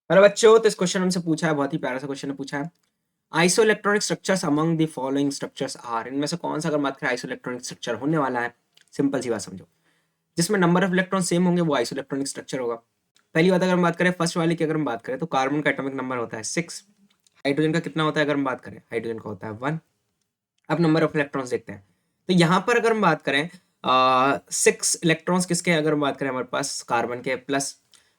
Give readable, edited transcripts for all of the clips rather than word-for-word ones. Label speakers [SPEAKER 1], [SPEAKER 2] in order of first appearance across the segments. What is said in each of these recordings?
[SPEAKER 1] Hello बच्चों, तो इस क्वेश्चन हमसे पूछा है, बहुत ही प्यारा सा क्वेश्चन पूछा है। Isoelectronic structures among the following structures are, इनमें से कौन सा अगर बात करें आइसोइलेक्ट्रॉनिक स्ट्रक्चर होने वाला है। सिंपल सी बात समझो, जिसमें नंबर ऑफ इलेक्ट्रॉन सेम होंगे वो आइसोइलेक्ट्रॉनिक स्ट्रक्चर होगा। पहली बात अगर हम बात करें फर्स्ट वाले की, अगर हम बात करें तो कार्बन का एटॉमिक नंबर होता है 6। हाइड्रोजन का कितना होता है, अगर हम बात करें हाइड्रोजन का होता है 1। अब नंबर ऑफ इलेक्ट्रॉन्स देखते हैं। तो यहाँ पर अगर हम बात करें 6 इलेक्ट्रॉन्स किसके हैं, अगर हम बात करें हमारे पास कार्बन के, प्लस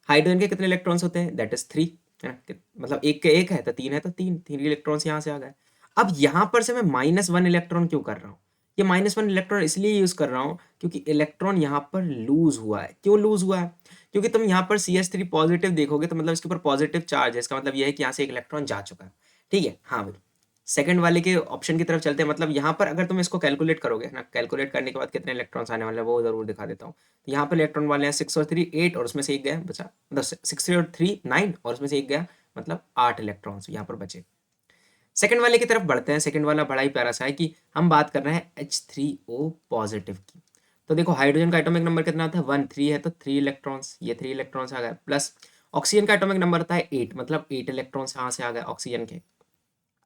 [SPEAKER 1] हाइड्रोजन के कितने इलेक्ट्रॉन्स होते हैं, दैट इज 3, है ना। मतलब एक के एक है तो 3 है तो 3 इलेक्ट्रॉन्स यहाँ से आ गए। अब यहाँ पर से मैं -1 इलेक्ट्रॉन क्यों कर रहा हूँ, ये -1 इलेक्ट्रॉन इसलिए यूज कर रहा हूँ क्योंकि इलेक्ट्रॉन यहाँ पर लूज हुआ है। क्यों लूज हुआ है, क्योंकि तुम यहाँ पर CH3 पॉजिटिव देखोगे तो मतलब इसके ऊपर पॉजिटिव चार्ज है, इसका मतलब यह है कि यहाँ से एक इलेक्ट्रॉन जा चुका है। ठीक है, हाँ भाई। सेकंड वाले के ऑप्शन की तरफ चलते हैं। मतलब यहाँ पर अगर तुम इसको कैलकुलेट करोगे ना, कैलकुलेट करने के बाद कितने इलेक्ट्रॉन्स आने वाले हैं वो जरूर दिखा देता हूँ। तो यहाँ पर इलेक्ट्रॉन वाले हैं 6 और 3 8, और उसमें से एक गया बचा, मतलब 6 3 और 3 9, और उसमें से एक गया, मतलब 8 इलेक्ट्रॉन्स यहाँ पर बचे। सेकंड वाले की तरफ बढ़ते हैं। सेकंड वाला बड़ा ही प्यारा सा है कि हम बात कर रहे हैं H3O पॉजिटिव की। तो देखो हाइड्रोजन का एटॉमिक नंबर कितना था, 1 3 है तो 3 इलेक्ट्रॉन्स, ये 3 इलेक्ट्रॉन्स आ गए, प्लस ऑक्सीजन का एटॉमिक नंबर था 8, मतलब 8 इलेक्ट्रॉन्स यहाँ से आ गए ऑक्सीजन के।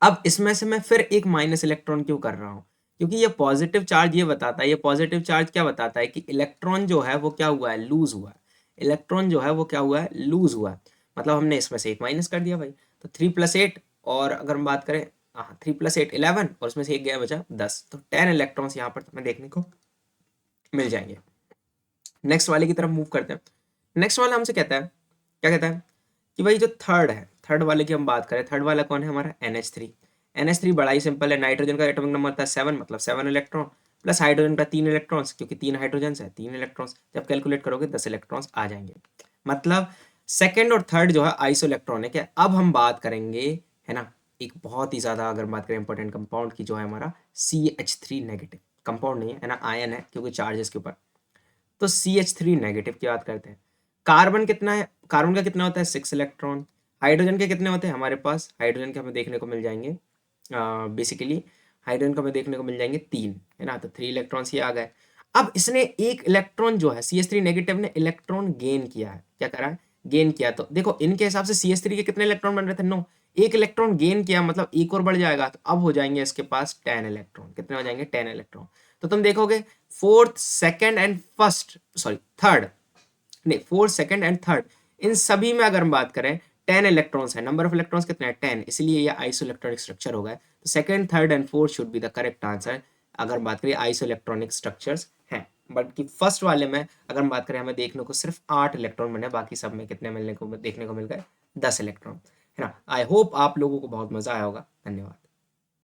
[SPEAKER 1] अब इसमें से मैं फिर एक माइनस इलेक्ट्रॉन क्यों कर रहा हूँ, क्योंकि ये पॉजिटिव चार्ज ये बताता है, ये पॉजिटिव चार्ज क्या बताता है कि इलेक्ट्रॉन जो है वो क्या हुआ है, लूज हुआ है। इलेक्ट्रॉन जो है वो क्या हुआ है, लूज हुआ है। मतलब हमने इसमें से एक माइनस कर दिया भाई। तो 3 + 8, और अगर हम बात करें, हाँ 3 + 8 11, और उसमें से एक गया बचा 10, तो 10 इलेक्ट्रॉन्स यहाँ पर तुम्हें देखने को मिल जाएंगे। नेक्स्ट वाले की तरफ मूव करते हैं। नेक्स्ट वाला हमसे कहता है, क्या कहता है कि भाई जो थर्ड है, थर्ड वाले की हम बात करें, थर्ड वाला कौन है हमारा, NH3। NH3 बड़ा ही सिंपल है, नाइट्रोजन का एटॉमिक नंबर था 7, मतलब 7 इलेक्ट्रॉन, प्लस हाइड्रोजन का 3 इलेक्ट्रॉन्स, क्योंकि 3 हाइड्रोजन है 3 इलेक्ट्रॉन्स, जब कैलकुलेट करोगे 10 इलेक्ट्रॉन्स आ जाएंगे। मतलब सेकेंड और थर्ड जो है आइसो इलेक्ट्रॉनिक है। अब हम बात करेंगे, है ना, एक बहुत ही ज़्यादा अगर बात करें इंपॉर्टेंट कंपाउंड की, जो है हमारा CH3 नेगेटिव। कंपाउंड नहीं है ना, आयन है, क्योंकि चार्जेस के ऊपर। तो CH3 नेगेटिव की बात करते हैं। कार्बन कितना है, कार्बन का कितना होता है 6 इलेक्ट्रॉन। हाइड्रोजन के कितने होते हैं हमारे पास, हाइड्रोजन के हमें देखने को मिल जाएंगे, बेसिकली हाइड्रोजन को हमें देखने को मिल जाएंगे 3, है ना, तो 3 इलेक्ट्रॉन्स ये आ गए। अब इसने एक इलेक्ट्रॉन जो है CH3 नेगेटिव ने इलेक्ट्रॉन गेन किया है, क्या करा है, गेन किया। तो देखो इनके हिसाब से CH3 के कितने इलेक्ट्रॉन बन रहे थे, 9। एक इलेक्ट्रॉन गेन किया, मतलब एक और बढ़ जाएगा, तो अब हो जाएंगे इसके पास 10 इलेक्ट्रॉन। कितने हो जाएंगे, 10 इलेक्ट्रॉन। तो तुम देखोगे fourth second and first, sorry third, नहीं फोर्थ सेकंड एंड थर्ड, इन सभी में अगर हम बात करें 10 इलेक्ट्रॉन्स है। नंबर ऑफ इलेक्ट्रॉन्स कितने हैं, 10, इसलिए ये आइसो इलेक्ट्रॉनिक स्ट्रक्चर होगा। तो second third and fourth should be the correct answer अगर बात करें आइसो इलेक्ट्रॉनिक स्ट्रक्चर्स हैं। बट कि फर्स्ट वाले में अगर हम बात करें, हमें देखने को सिर्फ 8 इलेक्ट्रॉन बने, बाकी सब में कितने मिलने को देखने को मिल गए, 10 इलेक्ट्रॉन, है ना। आई होप आप लोगों को बहुत मजा आया होगा। धन्यवाद।